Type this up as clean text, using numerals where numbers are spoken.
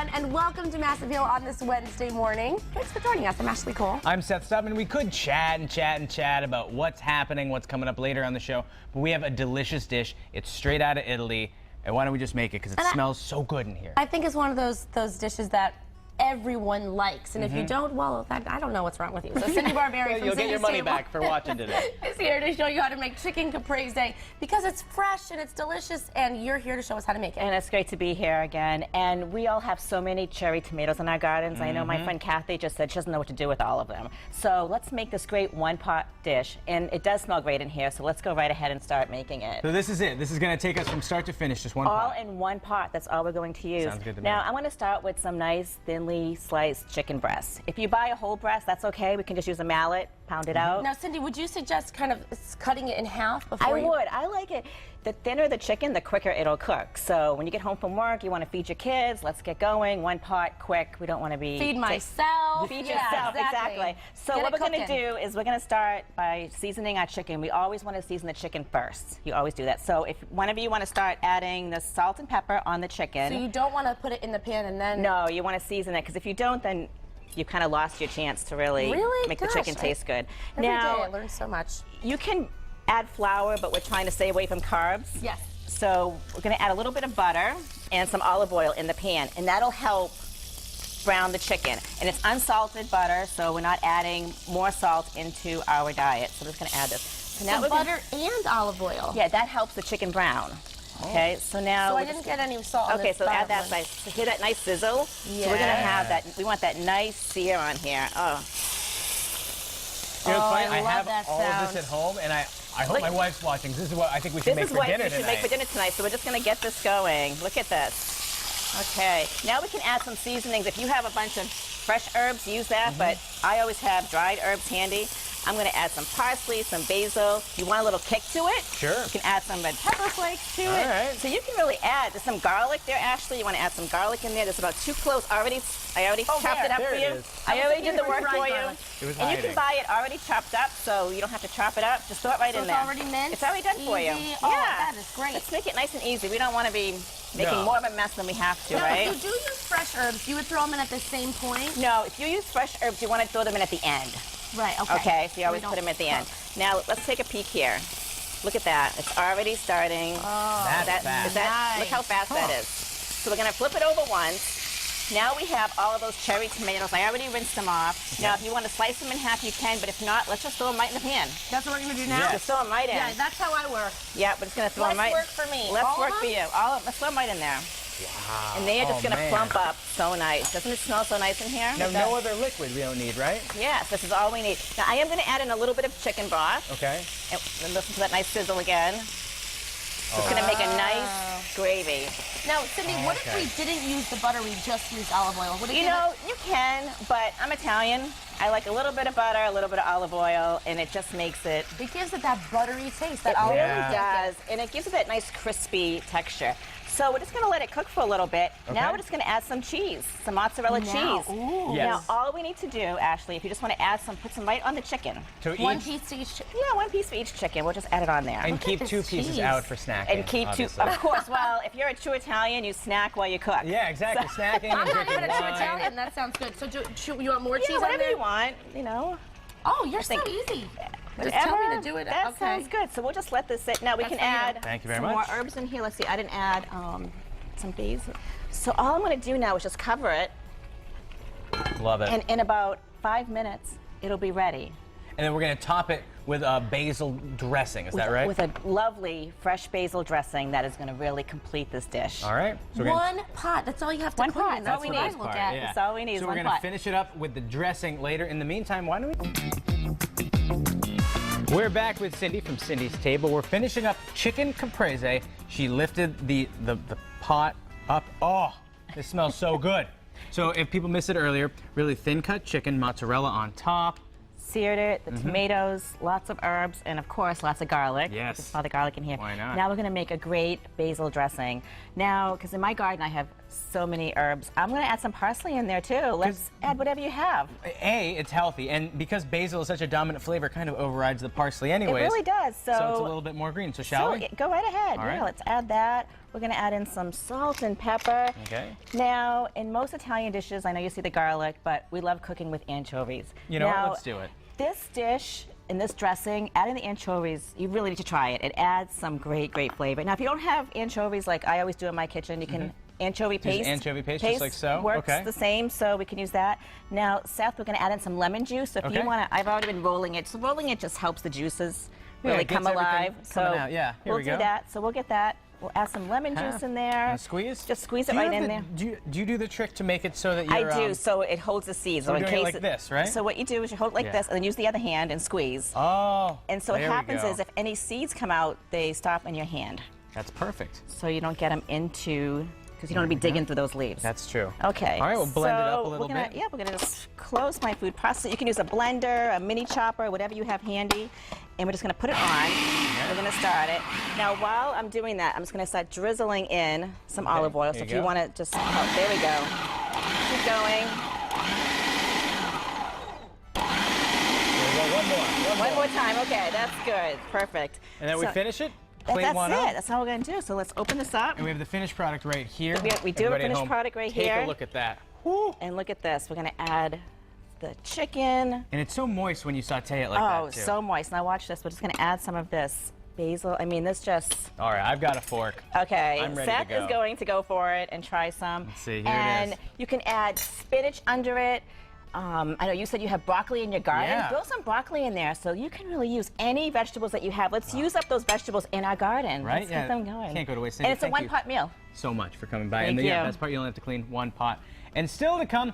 everyone, and welcome to Massive Appeal on this Wednesday morning. Thanks for joining us. I'm Ashley Cole. I'm Seth Stubman. We could chat and chat and chat about what's happening, what's coming up later on the show, but we have a delicious dish. It's straight out of Italy, and why don't we just make it, because it smells so good in here. I think it's one of those dishes that everyone likes, and if you don't, well, I don't know what's wrong with you. So Cindy Barberi from You'll get your money Table back for watching today. is here to show you how to make chicken caprese, because it's fresh and it's delicious, and you're here to show us how to make it. And it's great to be here again. And we all have so many cherry tomatoes in our gardens. I know my friend Kathy just said she doesn't know what to do with all of them. So let's make this great one-pot dish, and it does smell great in here, so let's go right ahead and start making it. So this is it. This is going to take us from start to finish, just one pot. All in one pot. That's all we're going to use. Sounds good to me. Now, I'm going to start with some nice, thinly sliced chicken breasts. If you buy a whole breast, that's okay. We can just use a mallet, pound it out. Now, Cindy, would you suggest kind of cutting it in half before I would. I like it. The thinner the chicken, the quicker it'll cook. So when you get home from work, you want to feed your kids, let's get going. One pot, quick. We don't want to be... Feed myself. Feed yourself, exactly. So what we're going to do is we're going to start by seasoning our chicken. We always want to season the chicken first. You always do that. So if one of you want to start adding the salt and pepper on the chicken... So you don't want to put it in the pan and then... No, you want to season it, because if you don't, then you kind of lost your chance to really make the chicken taste good. Every day I learn so much. You can add flour, but we're trying to stay away from carbs. Yes. So we're going to add a little bit of butter and some olive oil in the pan, and that'll help brown the chicken. And it's unsalted butter, so we're not adding more salt into our diet. So we're just going to add this. So now butter and olive oil. Yeah, that helps the chicken brown. Okay, so now... So I didn't get any salt on Okay, this so add that one. nice. So hear that nice sizzle? Yeah. So we're going to have that, we want that nice sear on here. Oh. You know, it's funny, I love have that all sound. of this at home, and I hope my wife's watching. This is what I think we should make for dinner tonight. This is what we should make for dinner tonight. So we're just going to get this going. Look at this. Okay, now we can add some seasonings. If you have a bunch of fresh herbs, use that, but I always have dried herbs handy. I'm going to add some parsley, some basil. You want a little kick to it? Sure. You can add some red pepper flakes to it. All right. So you can really add, there's some garlic there, Ashley. You want to add some garlic in there. There's about 2 cloves already. I already chopped it up for you. I already did the work for you. It was And you can buy it already chopped up, so you don't have to chop it up. Just throw it right in there. It's already minced? It's already done for you. Oh, Yeah. that is great. Let's make it nice and easy. We don't want to be making more of a mess than we have to, Now, right? if you do use fresh herbs, you would throw them in at the same point? No, if you use fresh herbs, you want to throw them in at the end. Right, okay. Okay, so you always put them at the end. Now, let's take a peek here. Look at that. It's already starting. Oh, That's fast. nice. Look how fast that is. So we're going to flip it over once. Now we have all of those cherry tomatoes. I already rinsed them off. Now, if you want to slice them in half, you can, but if not, let's just throw them right in the pan. That's what we're going to do now? Just throw them right in. Yeah, that's how I work. Yeah, we're just going to throw them right. Let's work for me. Let's All work of for them? you. Let's throw them right in there. Wow. And they are just going to man. plump up so nice. Doesn't it smell so nice in here? Now, no other liquid we don't need, right? Yes, this is all we need. Now, I am going to add in a little bit of chicken broth. Okay. And listen to that nice sizzle again. So it's going to make a nice gravy. Now, Cindy, what if we didn't use the butter, we just used olive oil? Would it You know, you can, but I'm Italian. I like a little bit of butter, a little bit of olive oil, and it just makes it... It gives it that buttery taste, that It olive really oil. does, and it gives it that nice crispy texture. So we're just going to let it cook for a little bit. Okay. Now we're just going to add some cheese, some mozzarella cheese. Ooh. Yes. Now all we need to do, Ashley, if you just want to add some, put some right on the chicken. To One each, piece to each chicken. Yeah, 1 piece for each chicken. We'll just add it on there. and Look keep at 2 this pieces cheese. out for snacking. And keep obviously. of course, well, if you're a true Italian, you snack while you cook. Yeah, exactly. Snacking and I'm not drinking even a true wine. Italian. That sounds good. So you want more cheese Yeah, on whatever there? you want, you know. Oh, you're so think- easy. Just tell me to do it. That Okay. sounds good. So we'll just let this sit. Now we That's can for you. add Thank you very some much. more herbs in here. Let's see, I didn't add some basil. So all I'm going to do now is just cover it, Love it. and in about 5 minutes, it'll be ready. And then we're going to top it with a basil dressing. Is that right? With a lovely fresh basil dressing that is going to really complete this dish. All right. So we're gonna, One pot. That's all you have to One clean. pot. That's That's what what I I look part, at. yeah. That's all we need is So one we're going to pot. finish it up with the dressing later. In the meantime, why don't we... We're back with Cindy from Cindy's Table. We're finishing up chicken caprese. She lifted the pot up. Oh, this smells so good. So if people missed it earlier, really thin cut chicken, mozzarella on top. Seared it, the tomatoes, lots of herbs, and of course lots of garlic. Yes. You can smell the garlic in here. Why not? Now we're going to make a great basil dressing. Now, because in my garden I have So many herbs. I'm going to add some parsley in there too. Let's add whatever you have. It's healthy, and because basil is such a dominant flavor, it kind of overrides the parsley anyways. It really does. So it's a little bit more green. So shall we? Go right ahead. All right. Yeah, let's add that. We're going to add in some salt and pepper. Okay. Now, in most Italian dishes, I know you see the garlic, but we love cooking with anchovies. You know what? Now, Let's do it. This dish, in this dressing, adding the anchovies, you really need to try it. It adds some great, great flavor. Now, if you don't have anchovies like I always do in my kitchen, you can anchovy paste. Anchovy paste, just like so? Works Okay. the same, so we can use that. Now, Seth, we're going to add in some lemon juice. So if you want to, I've already been rolling it. So rolling it just helps the juices really come gets everything alive. So coming out. Yeah, here we'll we go. do that. So we'll get that. We'll add some lemon juice in there. And squeeze? Just squeeze it right in there. Do you do the trick to make it so that you're... I do, so it holds the seeds. So in we're doing it case like this, right? So what you do is you hold it like this, and then use the other hand and squeeze. Oh, And so what there we happens go. is if any seeds come out, they stop in your hand. That's perfect. So you don't get them into, because you don't want to be digging through those leaves. That's true. Okay. All right, we'll blend it up a little we're gonna, bit. Yeah, we're going to just close my food processor. You can use a blender, a mini chopper, whatever you have handy. And we're just going to put it on. We're going to start it. Now, while I'm doing that, I'm just going to start drizzling in some olive oil. So here if you you go. want to just, oh, there we go. Keep going. There we go. One more time. Okay, that's good. Perfect. And then we So finish it. That's Plate one it. up. That's how we're going to do. So let's open this up. And we have the finished product right here. We do have a Everybody at finished home, product right take here. a look at that. Woo. And look at this. We're going to add the chicken. And it's so moist when you saute it like Oh, that, too. so moist. Now watch this. We're just going to add some of this basil. I mean, this just... All right, I've got a fork. Okay, I'm ready to Seth go. is going to go for it and try some. Let's see, here it and is. you can add spinach under it. I know you said you have broccoli in your garden. Yeah. Throw some broccoli in there, so you can really use any vegetables that you have. Let's use up those vegetables in our garden. Right? Let's Yeah. get them going. Can't go to waste. And it's a Thank you one-pot meal. so much for coming by. Thank and the you. best part, you only have to clean one pot. And still to come,